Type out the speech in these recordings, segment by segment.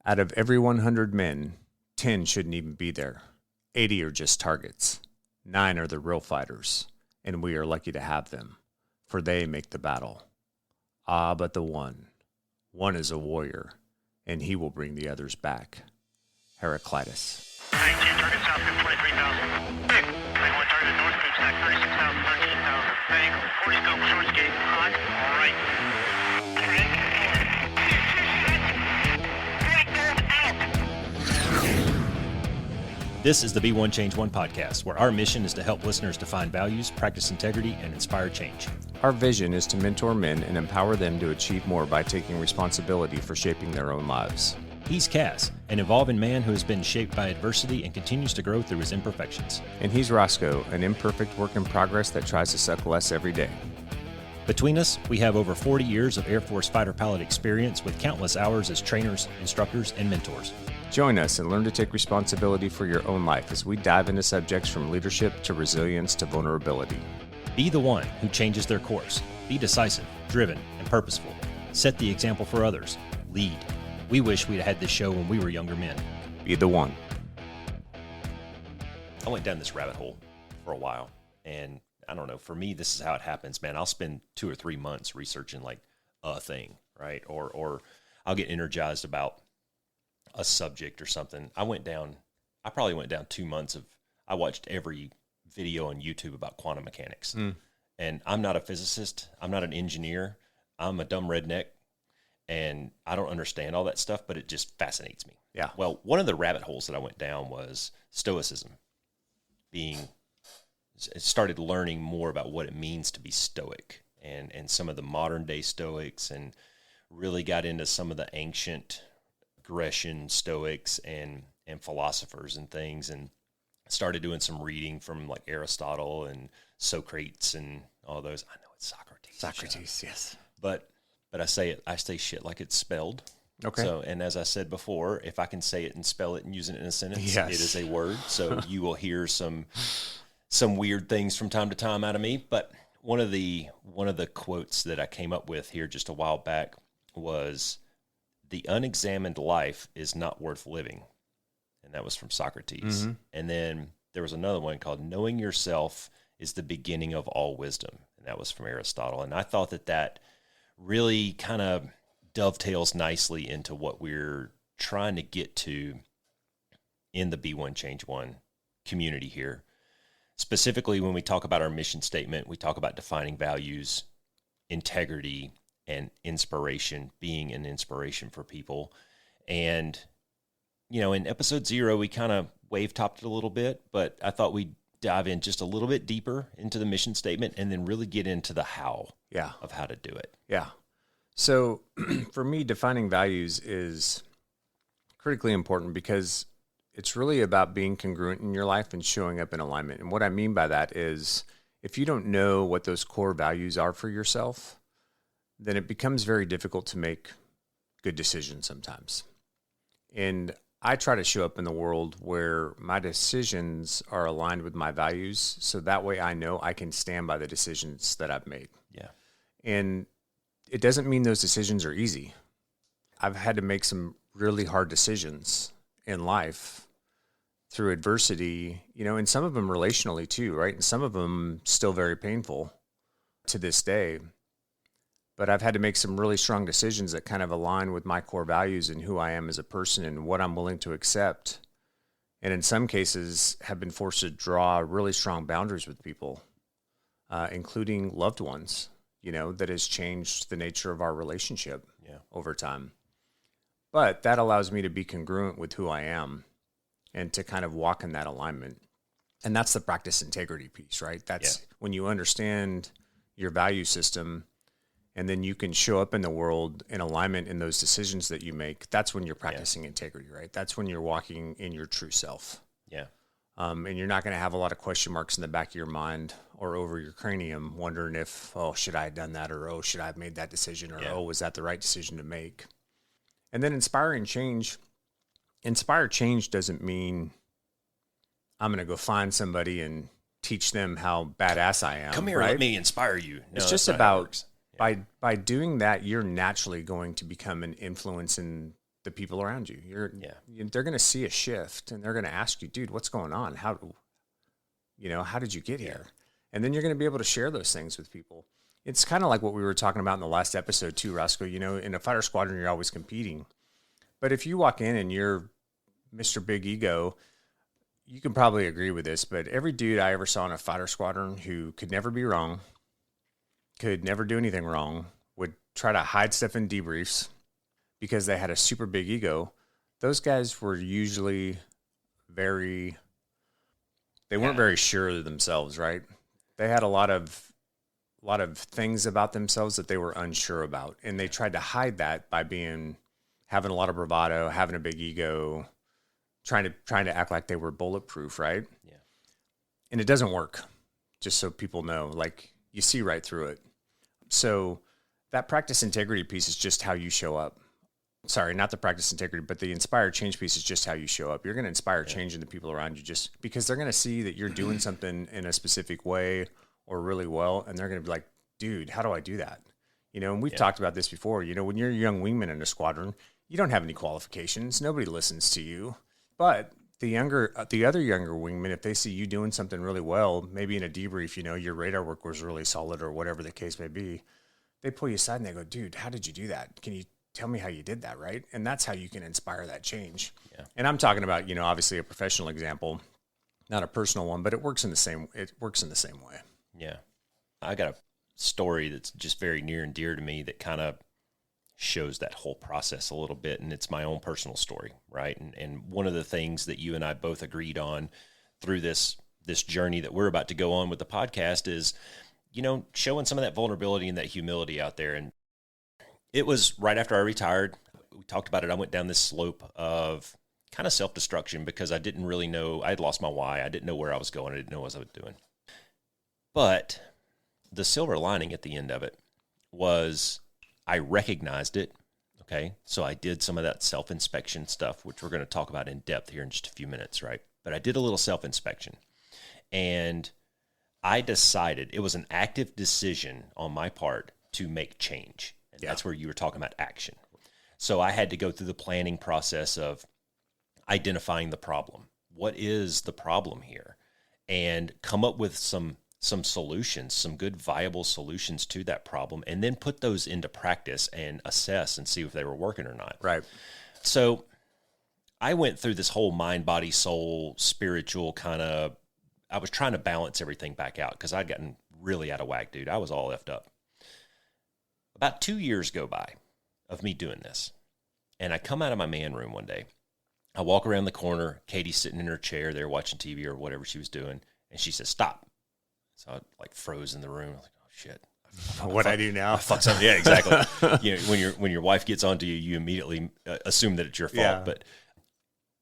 Out of every 100 men, 10 shouldn't even be there. 80 are just targets. 9 are the real fighters, and we are lucky to have them, for they make the battle. Ah, but the one is a warrior, and he will bring the others back. Heraclitus. 19 target south, 23,000. Big. 21 target north, group stack 36,000, 13,000. Bang. 40 scope, short skate, hot, right. This is the Be One Change One podcast, where our mission is to help listeners define values, practice integrity, and inspire change. Our vision is to mentor men and empower them to achieve more by taking responsibility for shaping their own lives. He's CAS, an evolving man who has been shaped by adversity and continues to grow through his imperfections. And he's Roscoe, an imperfect work in progress that tries to suck less every day. Between us, we have over 40 years of Air Force fighter pilot experience with countless hours as trainers, instructors, and mentors. Join us and learn to take responsibility for your own life as we dive into subjects from leadership to resilience to vulnerability. Be the one who changes their course. Be decisive, driven, and purposeful. Set the example for others. Lead. We wish we'd had this show when we were younger men. Be the one. I went down this rabbit hole for a while, and I don't know, for me, this is how it happens, man. I'll spend 2 or 3 months researching like a thing, right? Or I'll get energized about a subject or something. I probably went down 2 months I watched every video on YouTube about quantum mechanics. And I'm not a physicist. I'm not an engineer. I'm a dumb redneck, and I don't understand all that stuff, but it just fascinates me. Yeah. Well, one of the rabbit holes that I went down was Stoicism. Started learning more about what it means to be stoic and some of the modern day stoics, and really got into some of the ancient Grecian stoics and philosophers and things, and started doing some reading from like Aristotle and Socrates and all those. I know it's Socrates. Socrates, yes. But I say shit like it's spelled. Okay. So, and as I said before, if I can say it and spell it and use it in a sentence, yes. It is a word. So you will hear some weird things from time to time out of me. But one of the quotes that I came up with here just a while back was, "The unexamined life is not worth living." And that was from Socrates. Mm-hmm. And then there was another one called "Knowing yourself is the beginning of all wisdom." And that was from Aristotle. And I thought that really kind of dovetails nicely into what we're trying to get to in the Be One Change One community here. Specifically, when we talk about our mission statement, we talk about defining values, integrity, and inspiration, being an inspiration for people. And, in episode 0, we kind of wave-topped it a little bit, but I thought we'd dive in just a little bit deeper into the mission statement and then really get into the how of how to do it. Yeah. So for me, defining values is critically important because it's really about being congruent in your life and showing up in alignment. And what I mean by that is if you don't know what those core values are for yourself, then it becomes very difficult to make good decisions sometimes. And I try to show up in the world where my decisions are aligned with my values, so that way I know I can stand by the decisions that I've made. Yeah. And it doesn't mean those decisions are easy. I've had to make some really hard decisions in life through adversity, and some of them relationally too, right? And some of them still very painful to this day. But I've had to make some really strong decisions that kind of align with my core values and who I am as a person and what I'm willing to accept. And in some cases have been forced to draw really strong boundaries with people, including loved ones, that has changed the nature of our relationship over time. But that allows me to be congruent with who I am and to kind of walk in that alignment. And that's the practice integrity piece, right? That's when you understand your value system and then you can show up in the world in alignment in those decisions that you make. That's when you're practicing integrity, right? That's when you're walking in your true self. Yeah. And you're not going to have a lot of question marks in the back of your mind or over your cranium wondering if, should I have done that? Or, should I have made that decision? Or, was that the right decision to make? And then inspiring change. Inspire change doesn't mean I'm going to go find somebody and teach them how badass I am. Come here, right? let me inspire you. No, it's just about by doing that, you're naturally going to become an influence in the people around you. Yeah. They're going to see a shift, and they're going to ask you, dude, what's going on? How did you get here? And then you're going to be able to share those things with people. It's kind of like what we were talking about in the last episode too, Roscoe. In a fighter squadron, you're always competing. But if you walk in and you're Mr. Big Ego, you can probably agree with this, but every dude I ever saw in a fighter squadron who could never be wrong, could never do anything wrong, would try to hide stuff in debriefs because they had a super big ego, those guys were usually they weren't very sure of themselves, right? They had a lot of things about themselves that they were unsure about. And they tried to hide that by having a lot of bravado, having a big ego, trying to act like they were bulletproof, right? Yeah. And it doesn't work, just so people know. Like, you see right through it. So that practice integrity piece is just how you show up. Sorry, not the practice integrity, but the inspire change piece is just how you show up. You're going to inspire change in the people around you just because they're going to see that you're doing something in a specific way or really well, and they're going to be like, dude, how do I do that? And we've talked about this before. When you're a young wingman in a squadron, you don't have any qualifications. Nobody listens to you. But the other younger wingmen, if they see you doing something really well, maybe in a debrief, your radar work was really solid or whatever the case may be, they pull you aside and they go, dude, how did you do that? Can you tell me how you did that, right? And that's how you can inspire that change. Yeah. And I'm talking about, obviously a professional example, not a personal one, but it works in the same way. Yeah. I got a story that's just very near and dear to me that kind of shows that whole process a little bit, and it's my own personal story, right? And one of the things that you and I both agreed on through this journey that we're about to go on with the podcast is, showing some of that vulnerability and that humility out there. And it was right after I retired. We talked about it. I went down this slope of kind of self-destruction because I didn't really know. I had lost my why. I didn't know where I was going. I didn't know what I was doing. But the silver lining at the end of it was I recognized it. Okay. So I did some of that self-inspection stuff, which we're going to talk about in depth here in just a few minutes, right? But I did a little self-inspection, and I decided, it was an active decision on my part to make change. And that's where you were talking about action. So I had to go through the planning process of identifying the problem. What is the problem here? And come up with some solutions, some good viable solutions to that problem, and then put those into practice and assess and see if they were working or not. Right. So I went through this whole mind, body, soul, spiritual I was trying to balance everything back out because I'd gotten really out of whack, dude. I was all effed up. About 2 years go by of me doing this, and I come out of my man room one day. I walk around the corner. Katie's sitting in her chair there watching TV or whatever she was doing, and she says, "Stop." So I froze in the room. I was like, "Oh shit, what I do now?" I fucked something. Yeah, exactly. When your wife gets onto you, you immediately assume that it's your fault. Yeah. But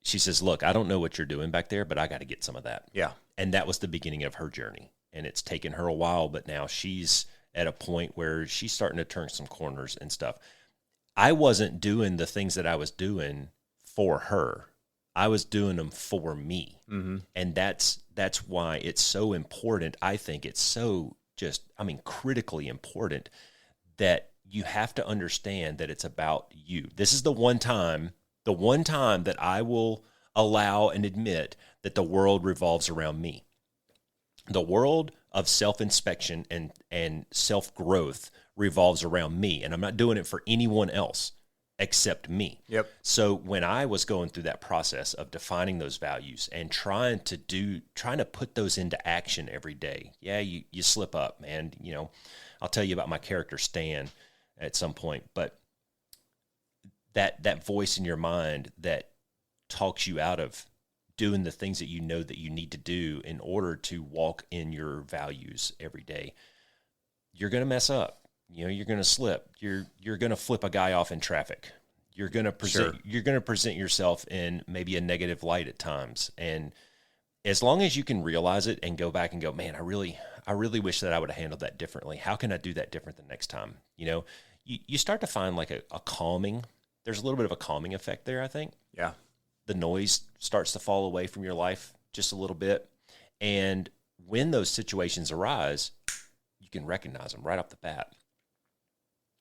she says, "Look, I don't know what you're doing back there, but I got to get some of that." Yeah. And that was the beginning of her journey, and it's taken her a while, but now she's at a point where she's starting to turn some corners and stuff. I wasn't doing the things that I was doing for her. I was doing them for me. Mm-hmm. And that's why it's so important. I think it's so critically important that you have to understand that it's about you. This is the one time that I will allow and admit that the world revolves around me. The world of self-inspection and self-growth revolves around me, and I'm not doing it for anyone else except me. Yep. So when I was going through that process of defining those values and trying to put those into action every day, you slip up, man. I'll tell you about my character Stan at some point, but that voice in your mind that talks you out of doing the things that you know that you need to do in order to walk in your values every day, you're going to mess up. You're going to slip. You're going to flip a guy off in traffic. You're going to present yourself in maybe a negative light at times. And as long as you can realize it and go back and go, man, I really wish that I would have handled that differently. How can I do that different the next time? You start to find like a calming. There's a little bit of a calming effect there, I think. Yeah. The noise starts to fall away from your life just a little bit. And when those situations arise, you can recognize them right off the bat.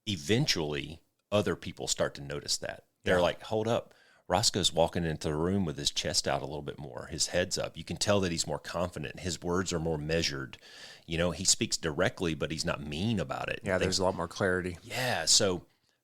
Eventually, other people start to notice that. They're Yeah. like, hold up. Roscoe's walking into the room with his chest out a little bit more, his head's up. You can tell that he's more confident. His words are more measured. You know, he speaks directly, but he's not mean about it. Yeah, there's a lot more clarity. Yeah, so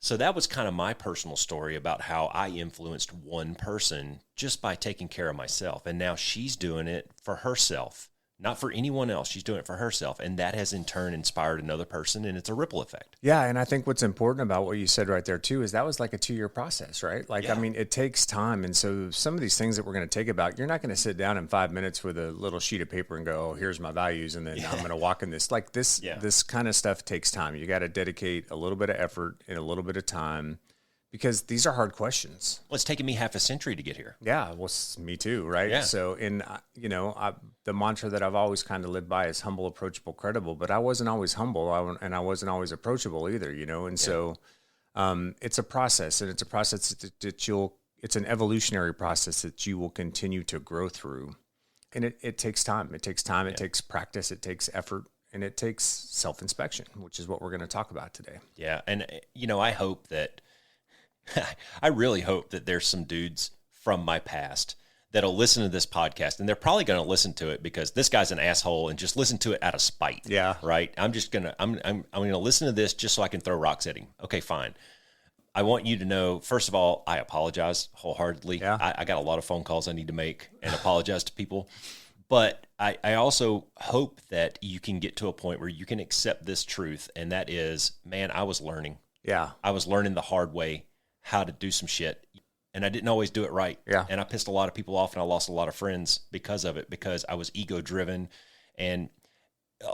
that was kind of my personal story about how I influenced one person just by taking care of myself. And now she's doing it for herself, not for anyone else. She's doing it for herself. And that has in turn inspired another person, and it's a ripple effect. Yeah, and I think what's important about what you said right there too is that was like a 2-year process, right? Like, Yeah. I mean, it takes time. And so some of these things that we're going to take about, you're not going to sit down in 5 minutes with a little sheet of paper and go, oh, here's my values, and then I'm going to walk in this. Like this, Yeah. this kind of stuff takes time. You got to dedicate a little bit of effort and a little bit of time because these are hard questions. Well, it's taken me half a century to get here. Yeah, well, me too, right? Yeah. So, the mantra that I've always kind of lived by is humble, approachable, credible. But I wasn't always humble, and I wasn't always approachable either, And so, it's a process, and it's a process that it's an evolutionary process that you will continue to grow through, and it takes time. It takes time. It takes practice. It takes effort, and it takes self-inspection, which is what we're going to talk about today. Yeah. And, I hope that, I really hope that there's some dudes from my past that'll listen to this podcast, and they're probably going to listen to it because this guy's an asshole and just listen to it out of spite. Yeah. Right. I'm going to listen to this just so I can throw rocks at him. Okay, fine. I want you to know, first of all, I apologize wholeheartedly. Yeah. I got a lot of phone calls I need to make and apologize to people. But I also hope that you can get to a point where you can accept this truth, and that is, man, I was learning. Yeah. I was learning the hard way how to do some shit, and I didn't always do it right. Yeah. And I pissed a lot of people off, and I lost a lot of friends because of it, because I was ego driven, and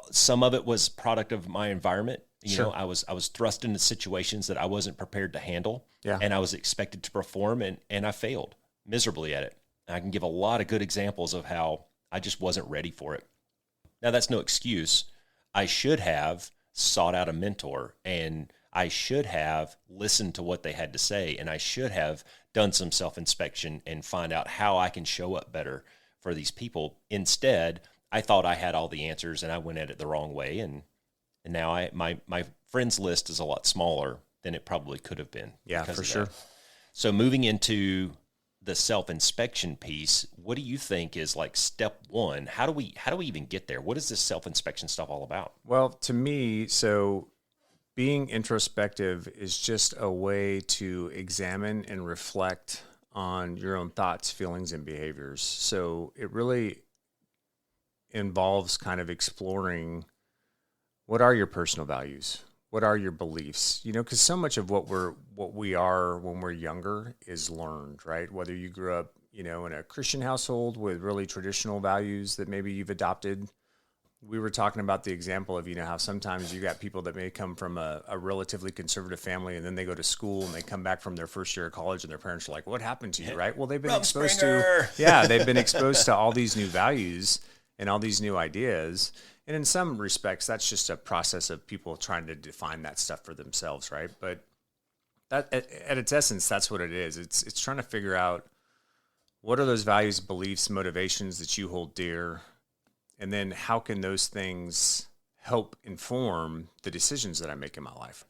some of it was product of my environment. I was thrust into situations that I wasn't prepared to handle. Yeah. And I was expected to perform, and I failed miserably at it. And I can give a lot of good examples of how I just wasn't ready for it. Now, that's no excuse. I should have sought out a mentor, and I should have listened to what they had to say, and I should have done some self-inspection and find out how I can show up better for these people. Instead, I thought I had all the answers, and I went at it the wrong way, and now my friends list is a lot smaller than it probably could have been. Yeah, because for of sure. that. So moving into the self-inspection piece, what do you think is like step one? How do we even get there? What is this self-inspection stuff all about? Well, to me, so being introspective is just a way to examine and reflect on your own thoughts, feelings, and behaviors. So it really involves kind of exploring what are your personal values? What are your beliefs? Because so much of what we are when we're younger is learned, right? Whether you grew up, in a Christian household with really traditional values that maybe you've adopted. We were talking about the example of, how sometimes you got people that may come from a relatively conservative family, and then they go to school and they come back from their first year of college, and their parents are like, what happened to you, right? Well, they've been exposed they've been exposed to all these new values and all these new ideas. And in some respects, that's just a process of people trying to define that stuff for themselves, right? But that, at its essence, that's what it is. It's trying to figure out what are those values, beliefs, motivations that you hold dear, and then how can those things help inform the decisions that I make in my life?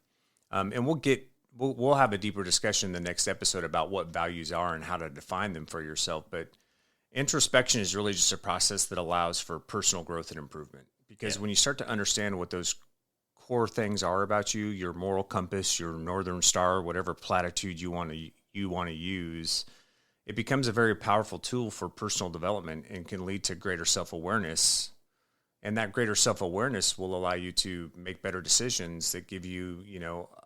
And we'll have a deeper discussion in the next episode about what values are and how to define them for yourself. But introspection is really just a process that allows for personal growth and improvement. Because when you start to understand what those core things are about you, your moral compass, your Northern Star, whatever platitude you want to use, it becomes a very powerful tool for personal development and can lead to greater self-awareness. And that greater self-awareness will allow you to make better decisions that give you,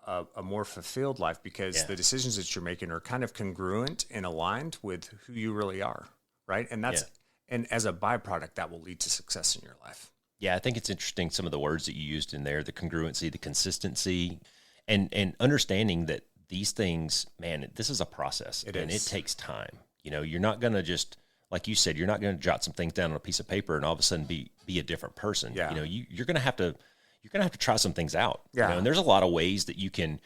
a more fulfilled life, because the decisions that you're making are kind of congruent and aligned with who you really are, right? And and as a byproduct, that will lead to success in your life. Yeah, I think it's interesting, some of the words that you used in there, the congruency, the consistency, and understanding that these things, man, this is a process. It takes time. You're not going to just, like you said, you're not going to jot some things down on a piece of paper and all of a sudden be a different person. Yeah. You're going to have to try some things out. Yeah. And there's a lot of ways that you can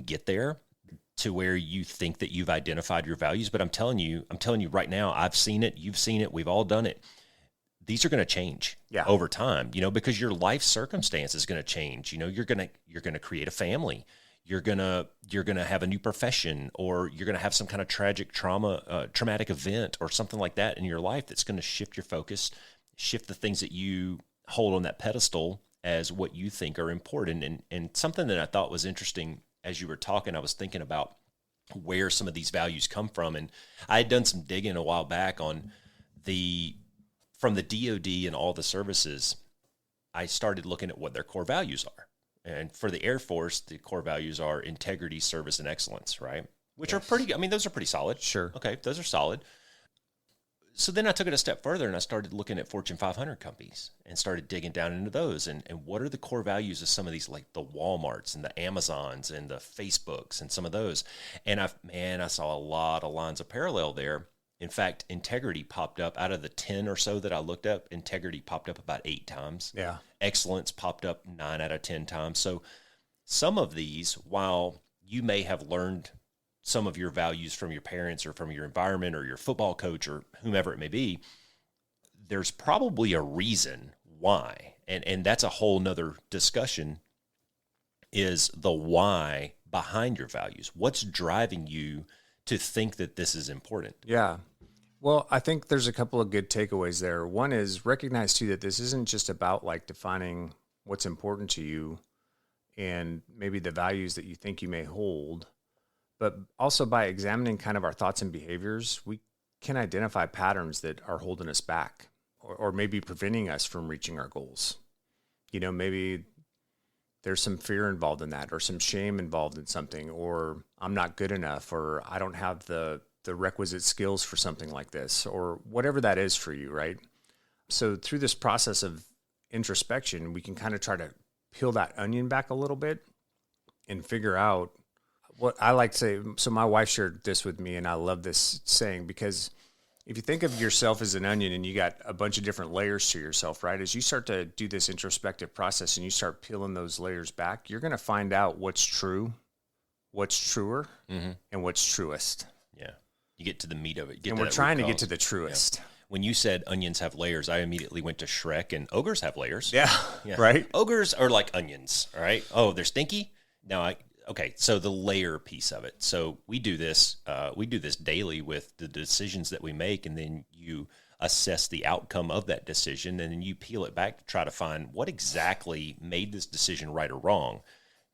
get there to where you think that you've identified your values. But I'm telling you right now, I've seen it, you've seen it, we've all done it. These are going to change over time, because your life circumstance is going to change. You're going to create a family. you're gonna have a new profession, or you're gonna have some kind of traumatic event or something like that in your life that's gonna shift your focus, shift the things that you hold on that pedestal as what you think are important. And something that I thought was interesting as you were talking, I was thinking about where some of these values come from. And I had done some digging a while back on from the DoD and all the services. I started looking at what their core values are. And for the Air Force, the core values are integrity, service, and excellence, right? Which are pretty, I mean, those are pretty solid. Sure. Okay, those are solid. So then I took it a step further and I started looking at Fortune 500 companies and started digging down into those. And what are the core values of some of these, like the Walmarts and the Amazons and the Facebooks and some of those? And I saw a lot of lines of parallel there. In fact, integrity popped up out of the 10 or so that I looked up. Integrity popped up about 8 times. Yeah. Excellence popped up 9 out of 10 times. So some of these, while you may have learned some of your values from your parents or from your environment or your football coach or whomever it may be, there's probably a reason why. And that's a whole nother discussion, is the why behind your values. What's driving you to think that this is important? Yeah. Well, I think there's a couple of good takeaways there. One is recognize too that this isn't just about like defining what's important to you and maybe the values that you think you may hold, but also by examining kind of our thoughts and behaviors, we can identify patterns that are holding us back or maybe preventing us from reaching our goals. You know, maybe there's some fear involved in that, or some shame involved in something, or I'm not good enough, or I don't have the requisite skills for something like this, or whatever that is for you, right? So through this process of introspection, we can kind of try to peel that onion back a little bit and figure out what I like to say. So my wife shared this with me, and I love this saying, because if you think of yourself as an onion and you got a bunch of different layers to yourself, right? As you start to do this introspective process and you start peeling those layers back, you're going to find out what's true, what's truer, and what's truest. Yeah. You get to the meat of it. And we're trying to get to the truest. Yeah. When you said onions have layers, I immediately went to Shrek, and ogres have layers. Yeah. Right? Ogres are like onions, all right? Oh, they're stinky? Okay, so the layer piece of it. So we do this daily with the decisions that we make, and then you assess the outcome of that decision, and then you peel it back to try to find what exactly made this decision right or wrong.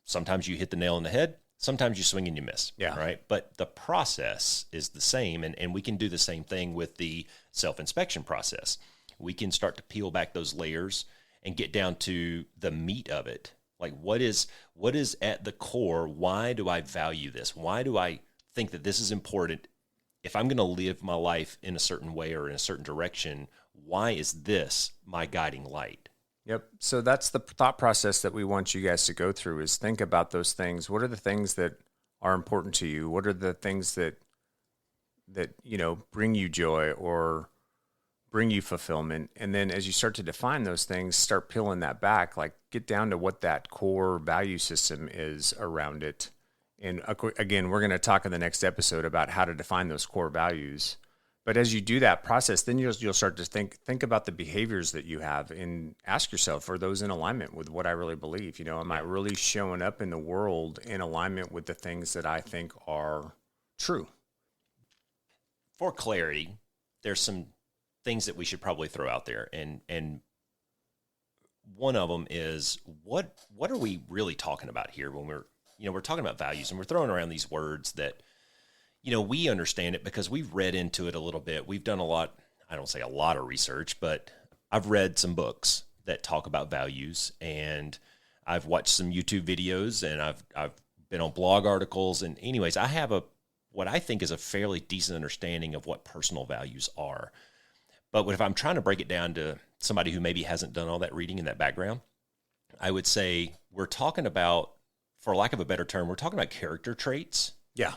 Sometimes you hit the nail on the head. Sometimes you swing and you miss, right? But the process is the same, and we can do the same thing with the self-inspection process. We can start to peel back those layers and get down to the meat of it. Like, what is at the core? Why do I value this? Why do I think that this is important? If I'm going to live my life in a certain way or in a certain direction, why is this my guiding light? Yep. So that's the thought process that we want you guys to go through, is think about those things. What are the things that are important to you? What are the things that you know, bring you joy or bring you fulfillment? And then as you start to define those things, start peeling that back, like get down to what that core value system is around it. And again, we're going to talk in the next episode about how to define those core values. But as you do that process, then you'll start to think about the behaviors that you have and ask yourself, are those in alignment with what I really believe? You know, am I really showing up in the world in alignment with the things that I think are true? For clarity, there's some things that we should probably throw out there. And one of them is, what are we really talking about here when we're talking about values, and we're throwing around these words that, you know, we understand it because we've read into it a little bit. We've done I don't say a lot of research, but I've read some books that talk about values, and I've watched some YouTube videos, and I've been on blog articles. And anyways, I have what I think is a fairly decent understanding of what personal values are. But if I'm trying to break it down to somebody who maybe hasn't done all that reading in that background, I would say we're talking about, for lack of a better term, we're talking about character traits. Yeah.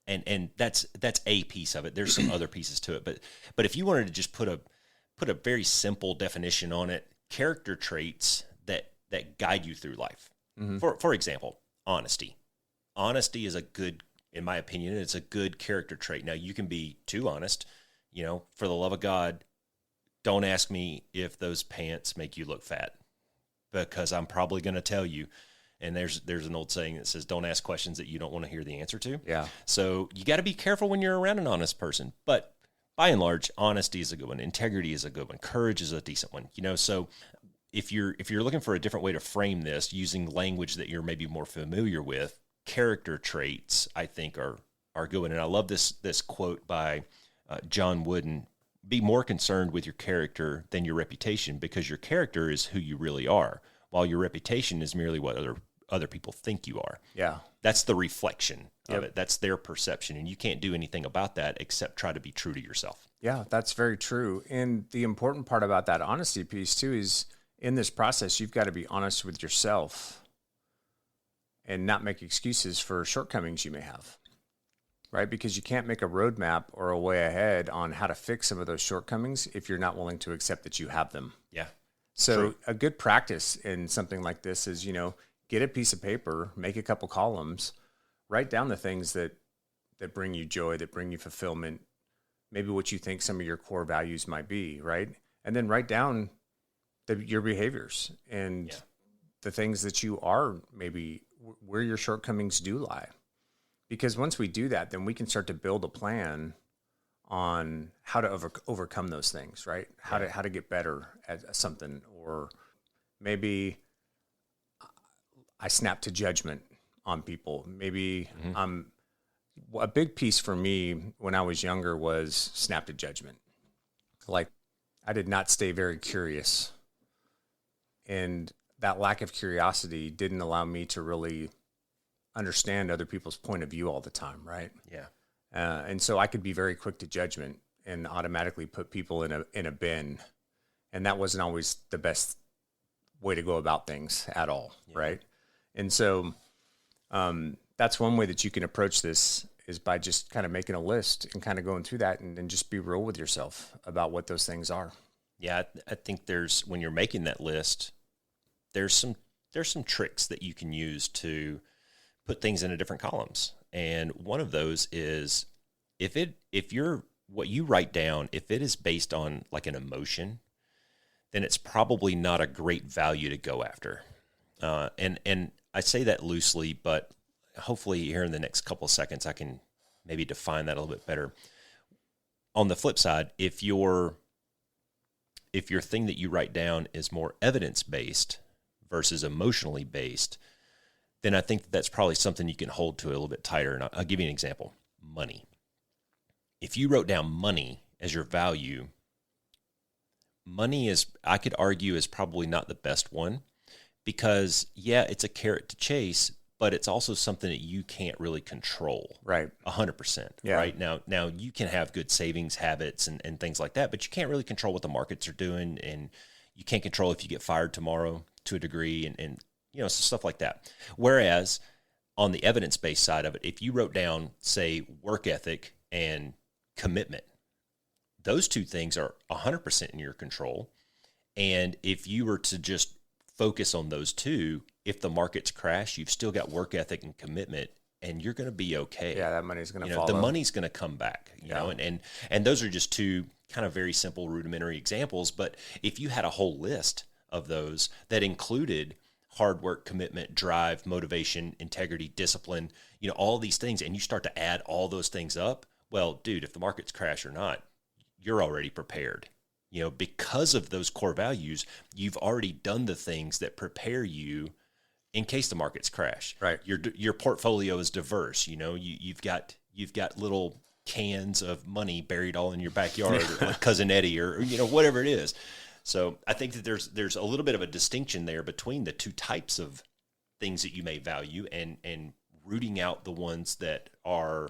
And that's a piece of it. There's some other pieces to it. But if you wanted to just put a very simple definition on it, character traits that guide you through life. Mm-hmm. For example, honesty. Honesty is in my opinion, it's a good character trait. Now, you can be too honest. You know, for the love of God, don't ask me if those pants make you look fat, because I'm probably going to tell you And there's an old saying that says, don't ask questions that you don't want to hear the answer to. Yeah. So you got to be careful when you're around an honest person. But by and large, honesty is a good one. Integrity is a good one. Courage is a decent one. So if you're looking for a different way to frame this using language that you're maybe more familiar with, character traits, I think, are good one. And I love this quote by John Wooden. Be more concerned with your character than your reputation, because your character is who you really are, while your reputation is merely what other people think you are. Yeah. That's the reflection of it. That's their perception. And you can't do anything about that except try to be true to yourself. Yeah, that's very true. And the important part about that honesty piece too is in this process, you've got to be honest with yourself and not make excuses for shortcomings you may have, right? Because you can't make a roadmap or a way ahead on how to fix some of those shortcomings if you're not willing to accept that you have them. Yeah. So True. a good practice in something like this is, get a piece of paper, make a couple columns, write down the things that bring you joy, that bring you fulfillment, maybe what you think some of your core values might be, right? And then write down your behaviors and the things that you are, maybe where your shortcomings do lie. Because once we do that, then we can start to build a plan on how to overcome those things, right? How to get better at something. Or maybe I snap to judgment on people. Maybe a big piece for me when I was younger was snap to judgment. Like, I did not stay very curious. And that lack of curiosity didn't allow me to really understand other people's point of view all the time, right? Yeah. And so I could be very quick to judgment and automatically put people in a bin. And that wasn't always the best way to go about things at all, right? And so that's one way that you can approach this, is by just kind of making a list and kind of going through that, and then just be real with yourself about what those things are. Yeah, I think when you're making that list, there's some tricks that you can use to put things into different columns. And one of those is if what you write down, if it is based on like an emotion, then it's probably not a great value to go after. And I say that loosely, but hopefully here in the next couple of seconds, I can maybe define that a little bit better. On the flip side, if your thing that you write down is more evidence-based versus emotionally based, then I think that's probably something you can hold to a little bit tighter. And I'll give you an example. Money. If you wrote down money as your value, money is, I could argue, is probably not the best one, because it's a carrot to chase, but it's also something that you can't really control. Right. 100%. Yeah. Right. Now you can have good savings habits and things like that, but you can't really control what the markets are doing, and you can't control if you get fired tomorrow to a degree, and stuff like that. Whereas on the evidence-based side of it, if you wrote down, say, work ethic and commitment, those two things are 100% in your control. And if you were to just focus on those two, if the markets crash, you've still got work ethic and commitment, and you're going to be okay. Yeah, that money's going to follow. The money's going to come back, you know, and those are just two kind of very simple rudimentary examples. But if you had a whole list of those that included hard work, commitment, drive, motivation, integrity, discipline, all these things, and you start to add all those things up, well, dude, if the markets crash or not, you're already prepared. Because of those core values, you've already done the things that prepare you in case the markets crash. Right. Your portfolio is diverse. You've got little cans of money buried all in your backyard, like Cousin Eddie, or whatever it is. So I think that there's a little bit of a distinction there between the two types of things that you may value, and rooting out the ones that are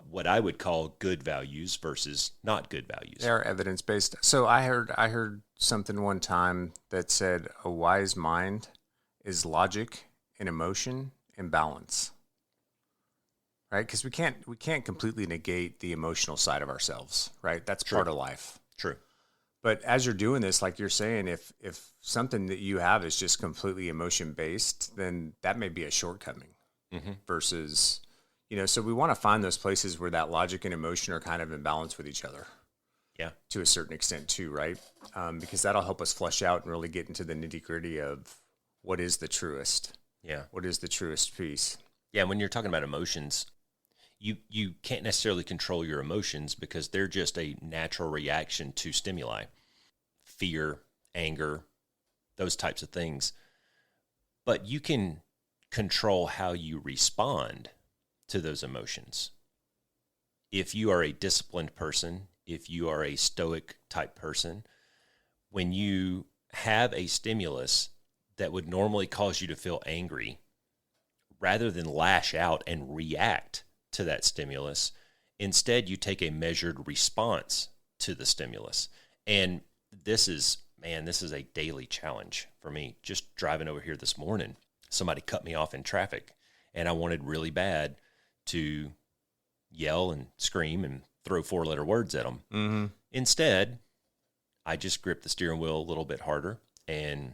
what I would call good values versus not good values. They are evidence-based. So I heard something one time that said a wise mind is logic and emotion and balance. Right? Because we can't completely negate the emotional side of ourselves, right? That's part of life. True. But as you're doing this, like you're saying, if something that you have is just completely emotion-based, then that may be a shortcoming versus, so we want to find those places where that logic and emotion are kind of in balance with each other. Yeah. To a certain extent too, right? Because that'll help us flesh out and really get into the nitty-gritty of what is the truest. Yeah. What is the truest peace? Yeah, when you're talking about emotions, you can't necessarily control your emotions because they're just a natural reaction to stimuli, fear, anger, those types of things. But you can control how you respond to those emotions. If you are a disciplined person, if you are a stoic type person, when you have a stimulus that would normally cause you to feel angry, rather than lash out and react to that stimulus, instead you take a measured response to the stimulus. And this is a daily challenge for me. Just driving over here this morning, somebody cut me off in traffic, and I wanted really bad to yell and scream and throw 4-letter words at them. Mm-hmm. Instead, I just gripped the steering wheel a little bit harder and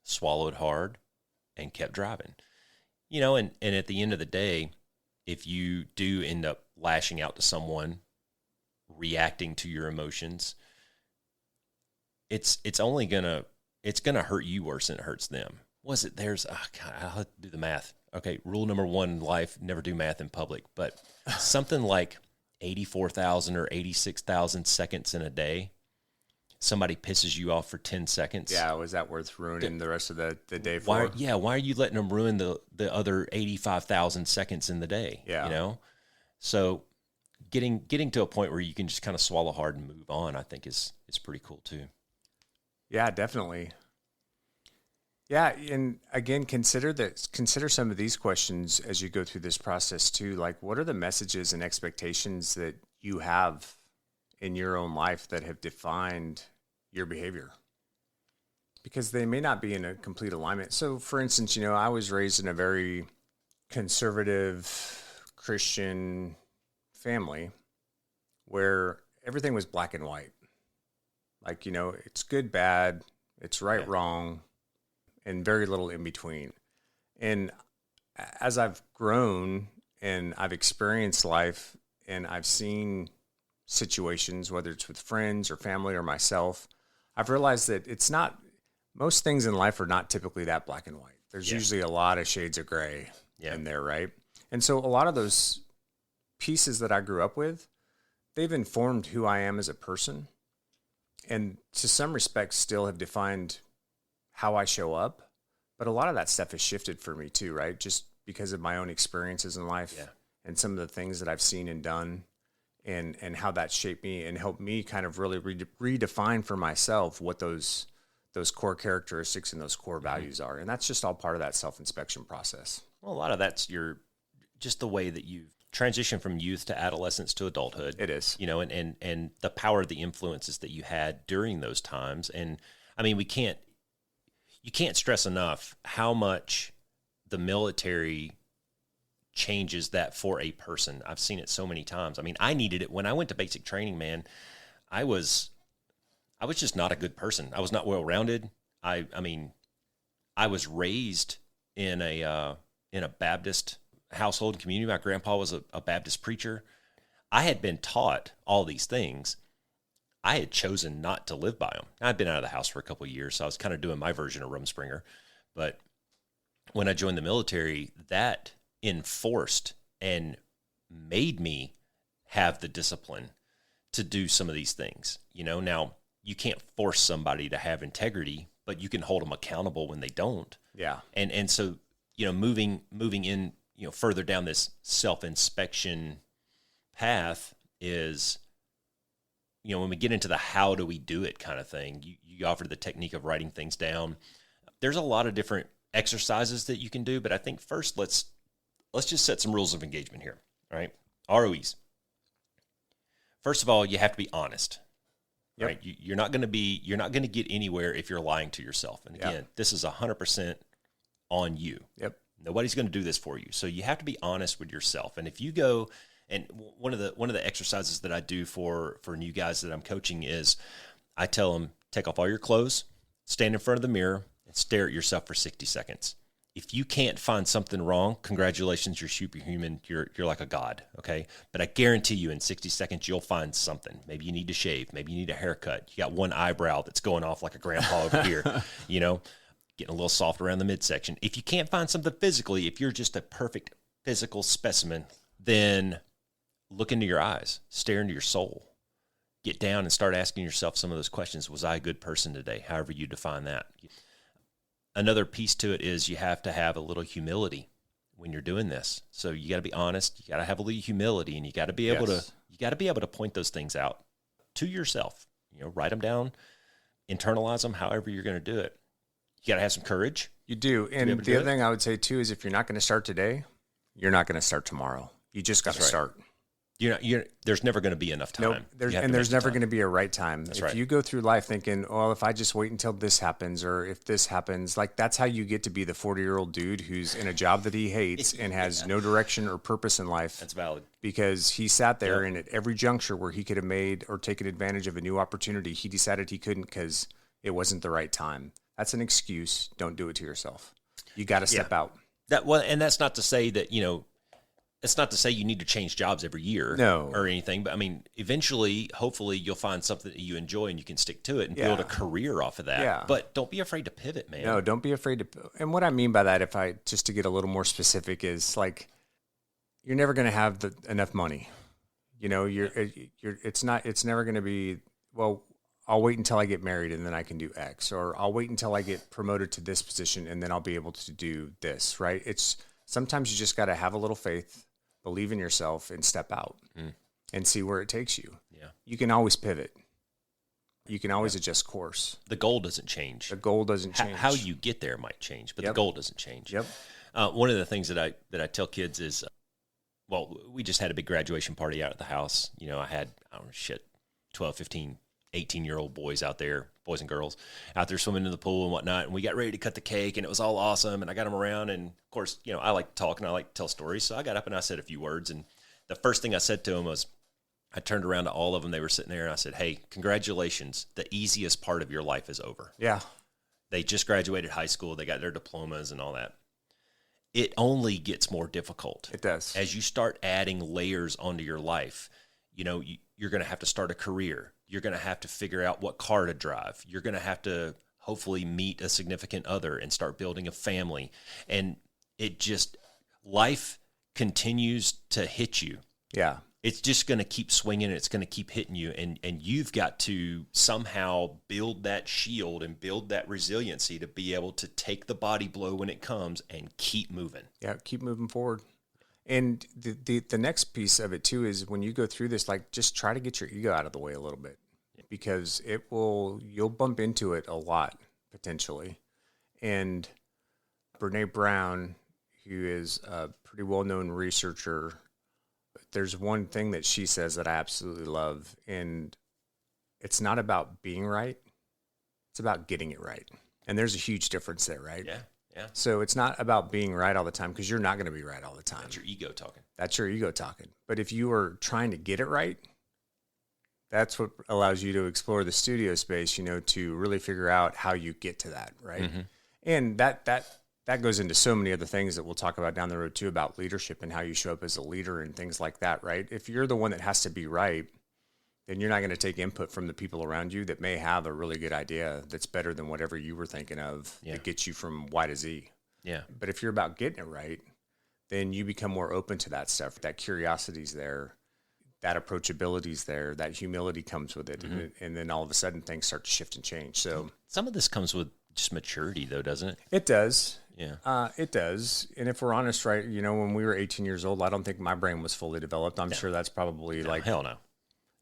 swallowed hard and kept driving. And at the end of the day, if you do end up lashing out to someone, reacting to your emotions, it's gonna hurt you worse than it hurts them. I'll have to do the math. Okay, rule number 1 in life, never do math in public, but something like 84,000 or 86,000 seconds in a day, somebody pisses you off for 10 seconds. Yeah, was that worth ruining the rest of the day for? Why are you letting them ruin the other 85,000 seconds in the day? Yeah. So getting to a point where you can just kind of swallow hard and move on, I think is pretty cool too. Yeah, definitely. Yeah, and again, consider some of these questions as you go through this process too. Like, what are the messages and expectations that you have in your own life that have defined your behavior? Because they may not be in a complete alignment. So, for instance, I was raised in a very conservative Christian family where everything was black and white. Like, it's good, bad, it's right, wrong, and very little in between. And as I've grown and I've experienced life and I've seen situations, whether it's with friends or family or myself, I've realized that most things in life are not typically that black and white. There's usually a lot of shades of gray in there, right? And so a lot of those pieces that I grew up with, they've informed who I am as a person, and to some respects still have defined how I show up. But a lot of that stuff has shifted for me too, right? Just because of my own experiences in life and some of the things that I've seen and done, and how that shaped me and helped me kind of really redefine for myself what those core characteristics and those core values are. And that's just all part of that self-inspection process. Well, a lot of that's just the way that you've transitioned from youth to adolescence to adulthood. It is. And the power of the influences that you had during those times. And I mean, you can't stress enough how much the military changes that for a person. I've seen it so many times. I mean, I needed it when I went to basic training, man. I was just not a good person. I was not well-rounded. I was raised in a Baptist household and community. My grandpa was a Baptist preacher. I had been taught all these things. I had chosen not to live by them. I'd been out of the house for a couple of years, so I was kind of doing my version of Rumspringer. But when I joined the military, that enforced and made me have the discipline to do some of these things. Now you can't force somebody to have integrity, but you can hold them accountable when they don't. Yeah. And so, moving in, further down this self-inspection path is, when we get into the how do we do it kind of thing, you offer the technique of writing things down. There's a lot of different exercises that you can do, but I think first let's just set some rules of engagement here. All right. ROEs. First of all, you have to be honest. Yep. Right? You're not going to get anywhere if you're lying to yourself. And again, this is 100% on you. Yep. Nobody's going to do this for you. So you have to be honest with yourself. And if you go, and one of the exercises that I do for new guys that I'm coaching is I tell them, take off all your clothes, stand in front of the mirror, and stare at yourself for 60 seconds. If you can't find something wrong, congratulations, you're superhuman. You're like a god, okay? But I guarantee you in 60 seconds, you'll find something. Maybe you need to shave. Maybe you need a haircut. You got one eyebrow that's going off like a grandpa over here, getting a little soft around the midsection. If you can't find something physically, if you're just a perfect physical specimen, then look into your eyes, stare into your soul, get down and start asking yourself some of those questions. Was I a good person today? However you define that. Another piece to it is you have to have a little humility when you're doing this. So you got to be honest, you got to have a little humility, and you got to be able to point those things out to yourself. Write them down, internalize them, however you're going to do it. You got to have some courage. You do. And the other thing I would say too is if you're not going to start today, you're not going to start tomorrow. You just got to start. There's never going to be enough time. Nope. There's never going to be a right time. If you go through life thinking, well, if I just wait until this happens, or if this happens, like that's how you get to be the 40-year-old dude who's in a job that he hates and has no direction or purpose in life. That's valid. Because he sat there and at every juncture where he could have made or taken advantage of a new opportunity, he decided he couldn't because it wasn't the right time. That's an excuse. Don't do it to yourself. You got to step out. And that's not to say that, it's not to say you need to change jobs every year or anything, but I mean, eventually, hopefully you'll find something that you enjoy and you can stick to it and build a career off of that. Yeah. But don't be afraid to pivot, man. No, don't be afraid to. And what I mean by that, just to get a little more specific, is like, you're never going to have enough money. It's never going to be, well, I'll wait until I get married and then I can do X, or I'll wait until I get promoted to this position and then I'll be able to do this, right? Sometimes you just got to have a little faith, believe in yourself, and step out and see where it takes you. Yeah. You can always pivot. You can always adjust course. The goal doesn't change. The goal doesn't change. How you get there might change, but the goal doesn't change. Yep. One of the things that I tell kids is, we just had a big graduation party out at the house. I had, 12, 15, 18-year-old boys out there, boys and girls, out there swimming in the pool and whatnot. And we got ready to cut the cake, and it was all awesome. And I got them around. And, of course, I like to talk and I like to tell stories. So I got up and I said a few words. And the first thing I said to them was, I turned around to all of them. They were sitting there, and I said, hey, congratulations. The easiest part of your life is over. Yeah. They just graduated higgoing to school. They got their diplomas and all that. It only gets more difficult. It does. As you start adding layers onto your life, you're going to have to start a career. You're going to have to figure out what car to drive. You're going to have to hopefully meet a significant other and start building a family. And life continues to hit you. Yeah. It's just going to keep swinging. It's going to keep hitting you. And you've got to somehow build that shield and build that resiliency to be able to take the body blow when it comes and keep moving. Yeah, keep moving forward. And the next piece of it too is when you go through this, like, just try to get your ego out of the way a little bit, because you'll bump into it a lot potentially. And Brene Brown, who is a pretty well-known researcher, there's one thing that she says that I absolutely love, and it's not about being right. It's about getting it right. And there's a huge difference there, right? Yeah. Yeah. So it's not about being right all the time, because you're not going to be right all the time. That's your ego talking. That's your ego talking. But if you are trying to get it right, that's what allows you to explore the studio space, to really figure out how you get to that, right? Mm-hmm. And that goes into so many other things that we'll talk about down the road too, about leadership and how you show up as a leader and things like that, right? If you're the one that has to be right, then you're not going to take input from the people around you that may have a really good idea that's better than whatever you were thinking of that gets you from Y to Z. Yeah. But if you're about getting it right, then you become more open to that stuff. That curiosity's there, that approachability's there, that humility comes with it. Mm-hmm. And then all of a sudden things start to shift and change. So some of this comes with just maturity though, doesn't it? It does. Yeah. It does. And if we're honest, right, when we were 18 years old, I don't think my brain was fully developed. I'm sure that's probably hell no.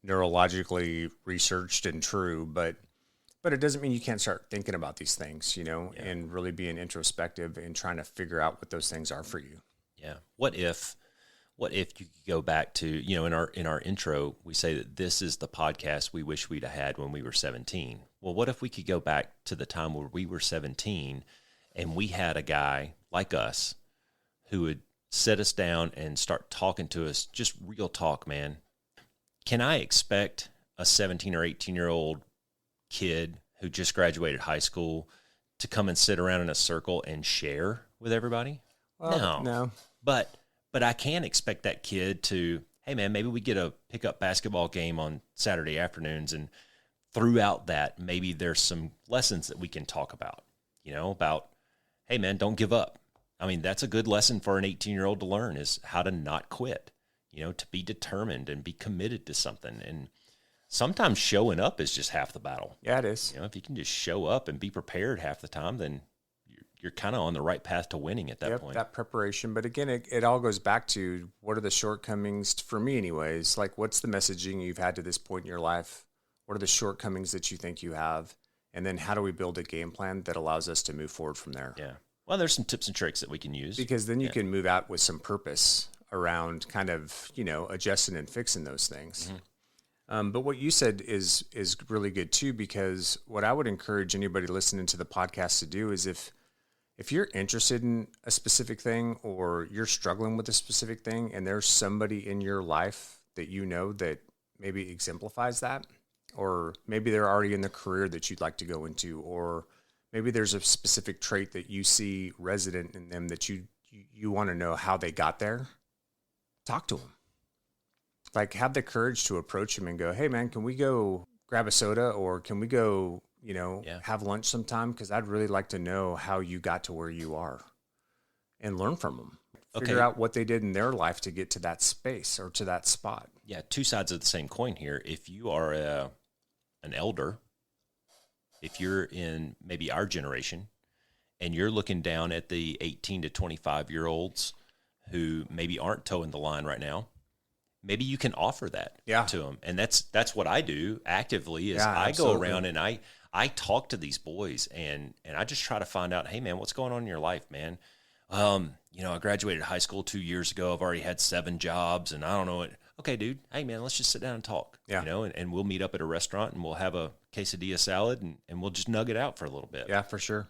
Neurologically researched and true, but it doesn't mean you can't start thinking about these things, and really being introspective and trying to figure out what those things are for you. Yeah. What if you could go back to, in our intro, we say that this is the podcast we wish we'd have had when we were 17. Well, what if we could go back to the time where we were 17 and we had a guy like us who would sit us down and start talking to us, just real talk, man. Can I expect a 17 or 18-year-old kid who just graduated high school to come and sit around in a circle and share with everybody? Well, no. But I can expect that kid to, hey, man, maybe we get a pickup basketball game on Saturday afternoons, and throughout that, maybe there's some lessons that we can talk about. about, hey man, don't give up. I mean, that's a good lesson for an 18-year-old to learn, is how to not quit, to be determined and be committed to something. And sometimes showing up is just half the battle. Yeah, it is. If you can just show up and be prepared half the time, then you're kind of on the right path to winning at that point. That preparation. But again, it all goes back to, what are the shortcomings, for me anyways? Like, what's the messaging you've had to this point in your life? What are the shortcomings that you think you have? And then how do we build a game plan that allows us to move forward from there? Yeah. Well, there's some tips and tricks that we can use. Because then you can move out with some purpose around kind of, adjusting and fixing those things. Mm-hmm. But what you said is really good too, because what I would encourage anybody listening to the podcast to do is, if you're interested in a specific thing, or you're struggling with a specific thing, and there's somebody in your life that that maybe exemplifies that, or maybe they're already in the career that you'd like to go into, or maybe there's a specific trait that you see resident in them that you want to know how they got there, talk to them. Like, have the courage to approach them and go, hey man, can we go grab a soda, or can we go have lunch sometime? Because I'd really like to know how you got to where you are, and learn from them. Figure out what they did in their life to get to that space or to that spot. Yeah, two sides of the same coin here. If you are an elder, if you're in maybe our generation, and you're looking down at the 18 to 25-year-olds who maybe aren't towing the line right now, maybe you can offer that to them. And that's what I do actively, is I go around and I talk to these boys, and I just try to find out, hey man, what's going on in your life, man? I graduated high school 2 years ago. I've already had 7 jobs, and I don't know what. Okay, dude, hey man, let's just sit down and talk. And we'll meet up at a restaurant, and we'll have a quesadilla salad, and we'll just nug it out for a little bit. Yeah, for sure.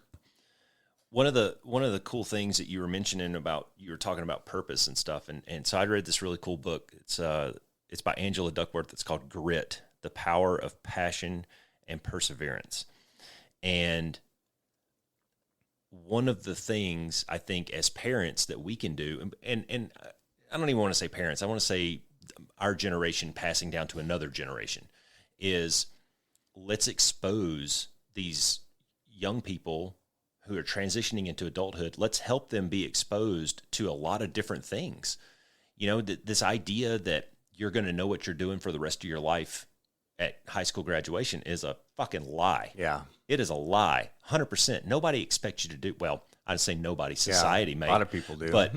One of the cool things that you were mentioning about, you were talking about purpose and stuff, and so I read this really cool book. It's by Angela Duckworth. It's called Grit: The Power of Passion and Perseverance. And one of the things I think as parents that we can do, and I don't even want to say parents, I want to say our generation passing down to another generation, is let's expose these young people who are transitioning into adulthood. Let's help them be exposed to a lot of different things. This idea that you're going to know what you're doing for the rest of your life at high school graduation is a fucking lie. Yeah. It is a lie. 100%. Nobody expects you to do, well, I'd say nobody, society may. A lot of people do. But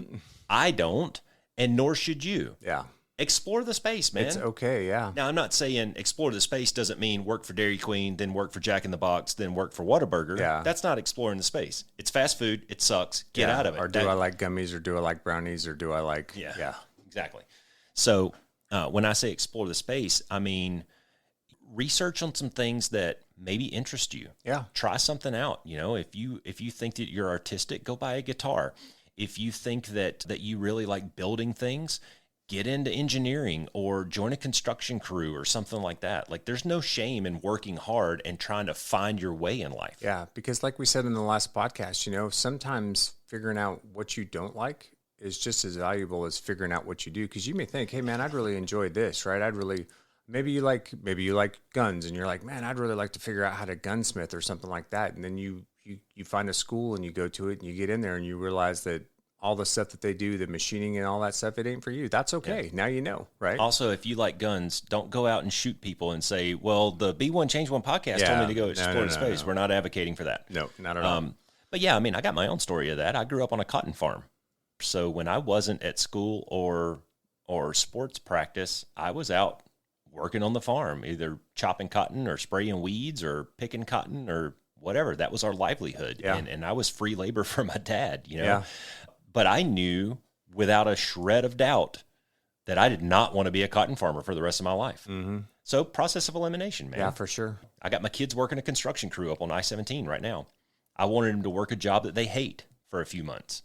I don't, and nor should you. Yeah. Explore the space, man. It's okay, yeah. Now, I'm not saying explore the space doesn't mean work for Dairy Queen, then work for Jack in the Box, then work for Whataburger. Yeah. That's not exploring the space. It's fast food. It sucks. Get out of it. Or do I like gummies, or do I like brownies, or do I like... Yeah. Exactly. So when I say explore the space, I mean research on some things that maybe interest you. Yeah. Try something out. If you think that you're artistic, go buy a guitar. If you think that you really like building things, get into engineering or join a construction crew or something like that. Like, there's no shame in working hard and trying to find your way in life. Yeah, because like we said in the last podcast, sometimes figuring out what you don't like is just as valuable as figuring out what you do. Because you may think, hey man, I'd really enjoy this, right? Maybe you like guns, and you're like, man, I'd really like to figure out how to gunsmith or something like that. And then you find a school and you go to it and you get in there and you realize that all the stuff that they do, the machining and all that stuff, it ain't for you. That's okay. Yeah. Now you know, right? Also, if you like guns, don't go out and shoot people and say, well, the Be One Change One podcast told me to go explore space. No. We're not advocating for that. No, not at all. But yeah, I mean, I got my own story of that. I grew up on a cotton farm. So when I wasn't at school or sports practice, I was out working on the farm, either chopping cotton or spraying weeds or picking cotton or whatever. That was our livelihood. Yeah. And I was free labor for my dad, Yeah. But I knew without a shred of doubt that I did not want to be a cotton farmer for the rest of my life. Mm-hmm. So process of elimination, man. Yeah, for sure. I got my kids working a construction crew up on I-17 right now. I wanted them to work a job that they hate for a few months.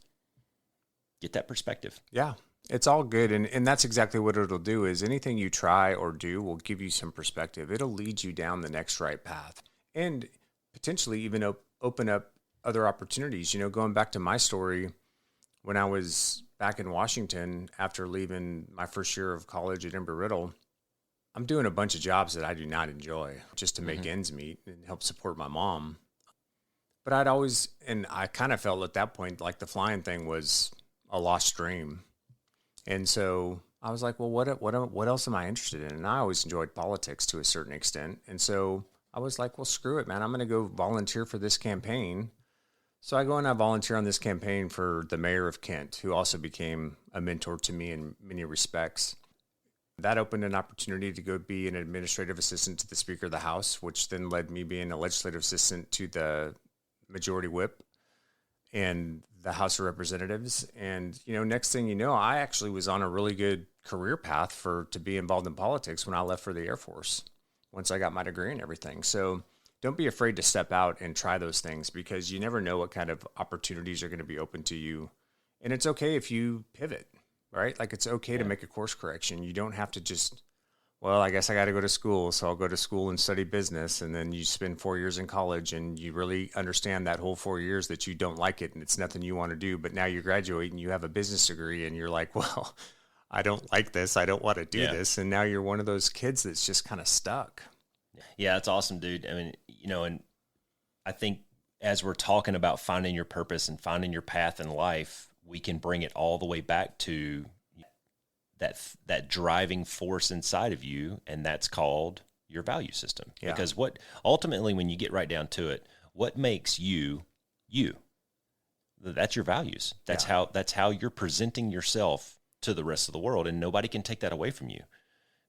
Get that perspective. Yeah, it's all good. And that's exactly what it'll do, is anything you try or do will give you some perspective. It'll lead you down the next right path and potentially even open up other opportunities. Going back to my story, when I was back in Washington after leaving my first year of college at Embry-Riddle, I'm doing a bunch of jobs that I do not enjoy just to make ends meet and help support my mom. But I'd always, and I kind of felt at that point like the flying thing was a lost dream. And so I was like, well, what else am I interested in? And I always enjoyed politics to a certain extent. And so I was like, well, screw it, man. I'm going to go volunteer for this campaign. So I go and I volunteer on this campaign for the mayor of Kent, who also became a mentor to me in many respects. That opened an opportunity to go be an administrative assistant to the Speaker of the House, which then led me being a legislative assistant to the Majority Whip and the House of Representatives. And, next thing you know, I actually was on a really good career path to be involved in politics when I left for the Air Force, once I got my degree and everything. So don't be afraid to step out and try those things, because you never know what kind of opportunities are going to be open to you. And it's okay if you pivot, right? Like, it's okay to make a course correction. You don't have to just, well, I guess I got to go to school, so I'll go to school and study business. And then you spend 4 years in college and you really understand that whole 4 years that you don't like it and it's nothing you want to do. But now you graduate and you have a business degree and you're like, well, I don't like this. I don't want to do this. And now you're one of those kids that's just kind of stuck. Yeah, that's awesome, dude. I mean, and I think as we're talking about finding your purpose and finding your path in life, we can bring it all the way back to that driving force inside of you, and that's called your value system. Yeah. Because what ultimately, when you get right down to it, what makes you you? That's your values. That's how you're presenting yourself to the rest of the world, and nobody can take that away from you,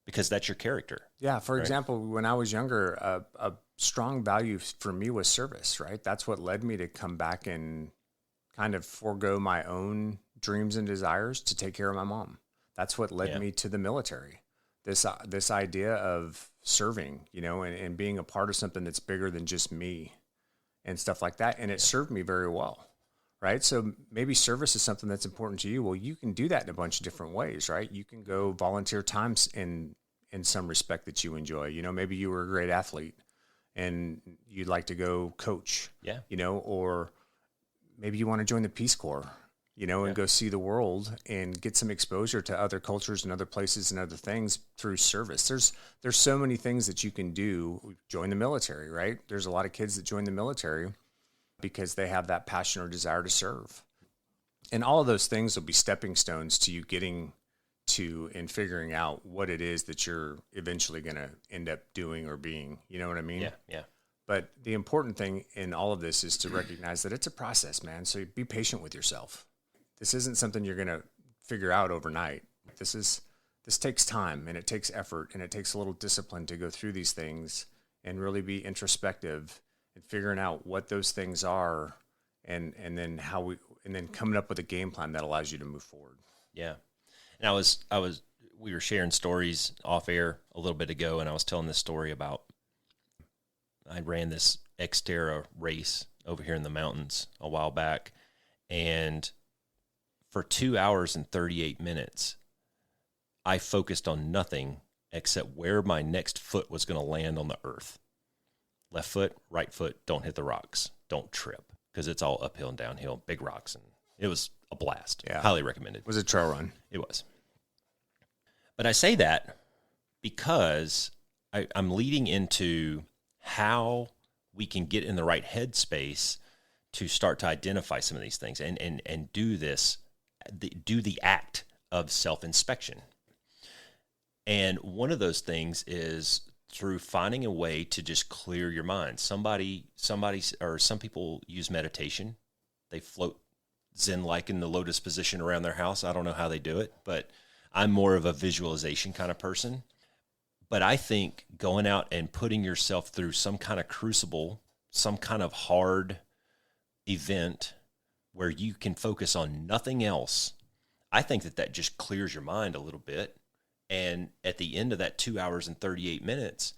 because that's your character. Yeah. For example, when I was younger, a strong value for me was service, right? That's what led me to come back and kind of forego my own dreams and desires to take care of my mom. That's what led me to the military. This idea of serving, and being a part of something that's bigger than just me and stuff like that. And it served me very well. Right. So maybe service is something that's important to you. Well, you can do that in a bunch of different ways, right? You can go volunteer times in some respect that you enjoy. Maybe you were a great athlete and you'd like to go coach, or maybe you want to join the Peace Corps, and go see the world and get some exposure to other cultures and other places and other things through service. There's so many things that you can do. Join the military, right? There's a lot of kids that join the military because they have that passion or desire to serve. And all of those things will be stepping stones to you getting to and figuring out what it is that you're eventually going to end up doing or being. You know what I mean? Yeah. But the important thing in all of this is to recognize that it's a process, man. So be patient with yourself. This isn't something you're going to figure out overnight. This takes time, and it takes effort, and it takes a little discipline to go through these things and really be introspective and figuring out what those things are, and then coming up with a game plan that allows you to move forward. Yeah. And we were sharing stories off air a little bit ago, and I was telling this story about, I ran this Xterra race over here in the mountains a while back, and for 2 hours and 38 minutes, I focused on nothing except where my next foot was going to land on the earth. Left foot, right foot, don't hit the rocks. Don't trip, because it's all uphill and downhill, big rocks. And it was a blast. Yeah. Highly recommended. It was a trail run. It was. But I say that because I'm leading into how we can get in the right headspace to start to identify some of these things and do the act of self-inspection. And one of those things is through finding a way to just clear your mind. Some people use meditation. They float Zen-like in the lotus position around their house. I don't know how they do it, but I'm more of a visualization kind of person. But I think going out and putting yourself through some kind of crucible, some kind of hard event where you can focus on nothing else, I think that just clears your mind a little bit. And at the end of that 2 hours and 38 minutes,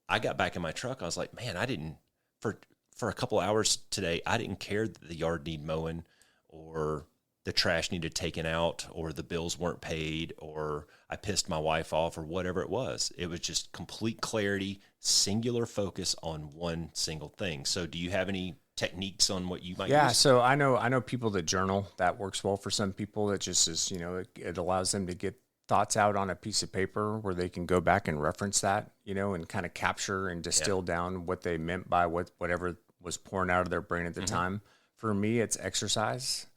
I got back in my truck. I was like, man, I didn't, for a couple hours today, I didn't care that the yard needed mowing, or the trash needed taken out, or the bills weren't paid, or I pissed my wife off, or whatever it was. It was just complete clarity, singular focus on one single thing. So do you have any techniques on what you might use? Yeah, so I know people that journal. That works well for some people. It just is, it allows them to get thoughts out on a piece of paper where they can go back and reference that, and kind of capture and distill down what they meant by whatever was pouring out of their brain at the time. For me, it's exercise.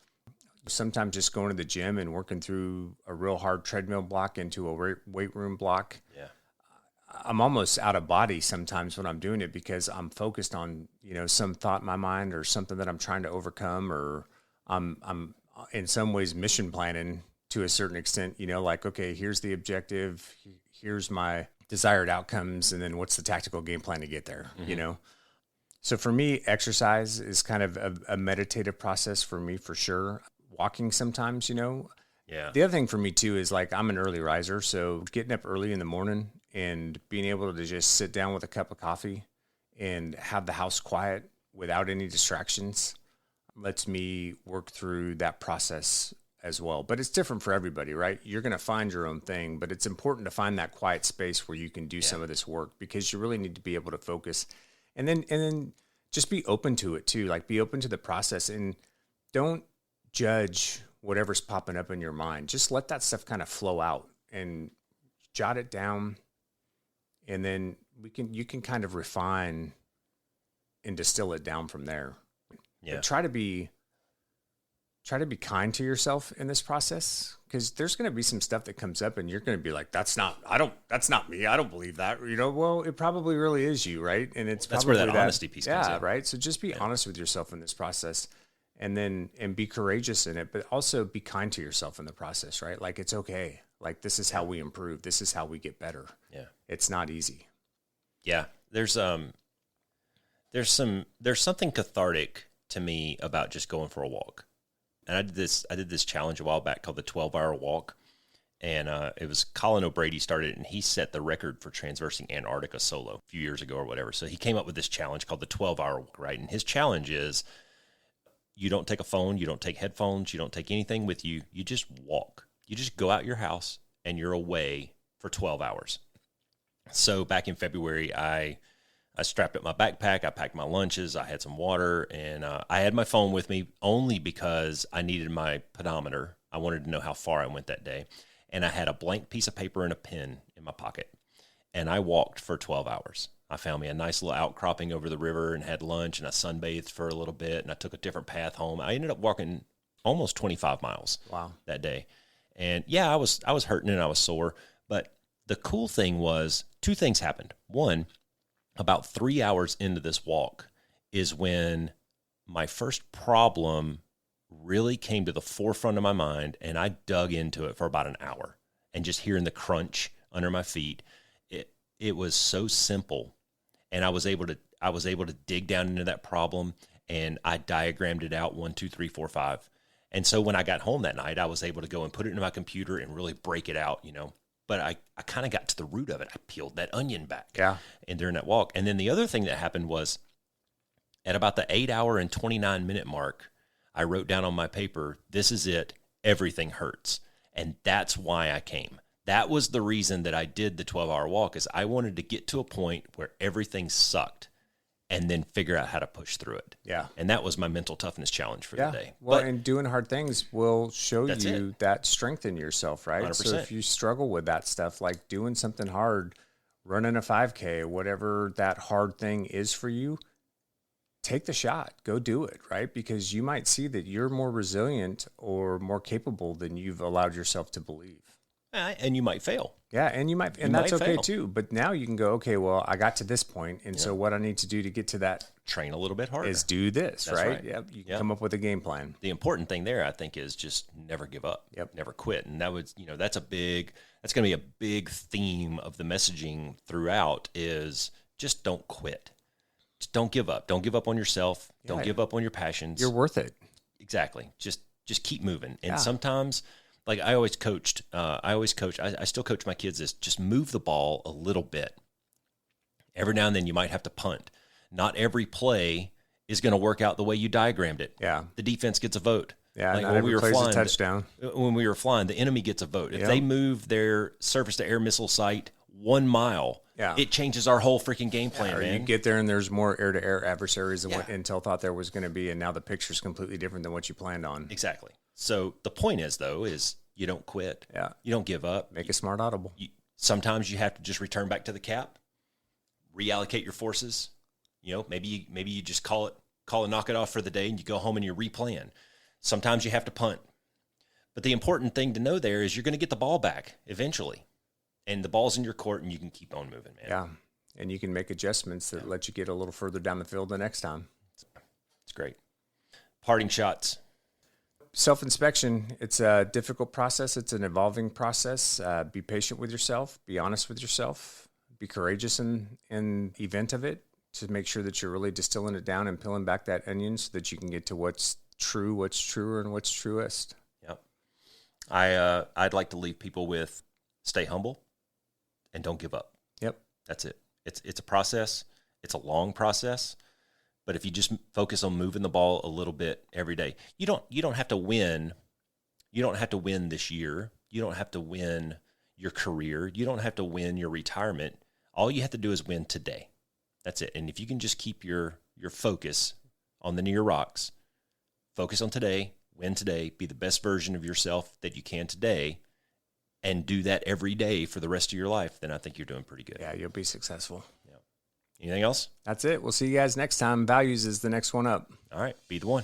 Sometimes just going to the gym and working through a real hard treadmill block into a weight room block. Yeah. I'm almost out of body sometimes when I'm doing it because I'm focused on, some thought in my mind or something that I'm trying to overcome, or I'm in some ways mission planning to a certain extent, like, okay, here's the objective, here's my desired outcomes, and then what's the tactical game plan to get there, So for me, exercise is kind of a meditative process for me, for sure. Walking sometimes, Yeah. The other thing for me too is like I'm an early riser, so getting up early in the morning and being able to just sit down with a cup of coffee and have the house quiet without any distractions lets me work through that process as well. But it's different for everybody, right? You're going to find your own thing, but it's important to find that quiet space where you can do some of this work, because you really need to be able to focus and then just be open to it too. Like, be open to the process and don't judge whatever's popping up in your mind. Just let that stuff kind of flow out and jot it down. And then you can kind of refine and distill it down from there. Yeah. But try to be kind to yourself in this process, because there's going to be some stuff that comes up and you're going to be like, that's not me. I don't believe that, well, it probably really is you. Right. And that's where that honesty piece comes in. Right. So just be honest with yourself in this process, and be courageous in it, but also be kind to yourself in the process, right? Like, it's okay. Like, this is how we improve. This is how we get better. Yeah. It's not easy. Yeah. There's something cathartic to me about just going for a walk. And I did this challenge a while back called the 12-hour walk. And it was Colin O'Brady started it, and he set the record for transversing Antarctica solo a few years ago or whatever. So he came up with this challenge called the 12-hour walk, right? And his challenge is, you don't take a phone, you don't take headphones, you don't take anything with you. You just walk. You just go out your house and you're away for 12 hours. So back in February, I strapped up my backpack, I packed my lunches, I had some water, and I had my phone with me only because I needed my pedometer. I wanted to know how far I went that day. And I had a blank piece of paper and a pen in my pocket. And I walked for 12 hours. I found me a nice little outcropping over the river and had lunch, and I sunbathed for a little bit, and I took a different path home. I ended up walking almost 25 miles that day. And yeah, I was hurting and I was sore, but the cool thing was, two things happened. One, about 3 hours into this walk is when my first problem really came to the forefront of my mind, and I dug into it for about an hour, and just hearing the crunch under my feet, it was so simple. And I was able to dig down into that problem, and I diagrammed it out 1, 2, 3, 4, 5. And so when I got home that night, I was able to go and put it into my computer and really break it out, But I kind of got to the root of it. I peeled that onion back. Yeah. And during that walk. And then the other thing that happened was, at about the 8 hour and 29 minute mark, I wrote down on my paper, this is it. Everything hurts. And that's why I came. That was the reason that I did the 12-hour walk, is I wanted to get to a point where everything sucked and then figure out how to push through it. Yeah. And that was my mental toughness challenge for the day. Well, and doing hard things will show you that strength in yourself, right? 100%. So if you struggle with that stuff, like doing something hard, running a 5K, whatever that hard thing is for you, take the shot, go do it, right? Because you might see that you're more resilient or more capable than you've allowed yourself to believe. And you might fail. Yeah, and that's okay too. But now you can go, okay, well, I got to this point, and so what I need to do to get to that, train a little bit harder, is do this, That's right? right. Yep. You can come up with a game plan. The important thing there, I think, is just never give up. Yep. Never quit. And that would, that's going to be a big theme of the messaging throughout, is just don't quit. Just don't give up. Don't give up on yourself. Yeah. Don't give up on your passions. You're worth it. Exactly. Just keep moving. And sometimes, like I still coach my kids this, just move the ball a little bit. Every now and then you might have to punt. Not every play is going to work out the way you diagrammed it. Yeah. The defense gets a vote. Yeah, like not every play's a touchdown. When we were flying, the enemy gets a vote. If they move their surface-to-air missile site 1 mile, it changes our whole freaking game plan, or man. you get there and there's more air-to-air adversaries than what Intel thought there was going to be, and now the picture's completely different than what you planned on. Exactly. So the point is, though, is you don't quit. Yeah. You don't give up. Make a smart audible. Sometimes you have to just return back to the cap, reallocate your forces, Maybe you just call and knock it off for the day, and you go home and you replan. Sometimes you have to punt. But the important thing to know there is you're going to get the ball back eventually. And the ball's in your court, and you can keep on moving, man. Yeah, and you can make adjustments that let you get a little further down the field the next time. It's great. Parting shots. Self-inspection, it's a difficult process. It's an evolving process. Be patient with yourself. Be honest with yourself. Be courageous in the event of it to make sure that you're really distilling it down and peeling back that onion so that you can get to what's true, what's truer, and what's truest. Yep. I'd like to leave people with stay humble and don't give up. Yep. That's it. It's a process. It's a long process. But if you just focus on moving the ball a little bit every day, you don't have to win. You don't have to win this year. You don't have to win your career. You don't have to win your retirement. All you have to do is win today. That's it. And if you can just keep your focus on the near rocks, focus on today, win today, be the best version of yourself that you can today, and do that every day for the rest of your life, then I think you're doing pretty good. Yeah, you'll be successful. Yeah. Anything else? That's it. We'll see you guys next time. Values is the next one up. All right. Be the one.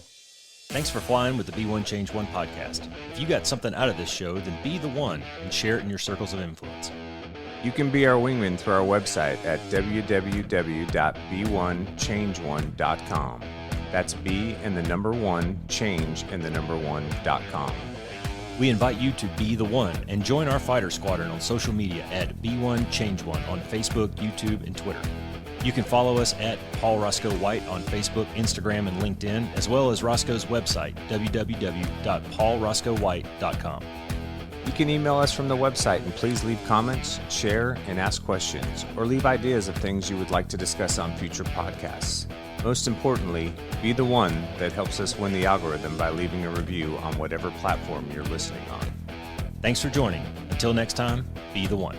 Thanks for flying with the Be One Change One podcast. If you got something out of this show, then be the one and share it in your circles of influence. You can be our wingman through our website at www.be1change1.com. That's B and the number 1, change and the number 1.com. We invite you to be the one and join our fighter squadron on social media at Be1Change1 on Facebook, YouTube, and Twitter. You can follow us at Paul Roscoe White on Facebook, Instagram, and LinkedIn, as well as Roscoe's website, www.paulroscoewhite.com. You can email us from the website and please leave comments, share, and ask questions, or leave ideas of things you would like to discuss on future podcasts. Most importantly, be the one that helps us win the algorithm by leaving a review on whatever platform you're listening on. Thanks for joining. Until next time, be the one.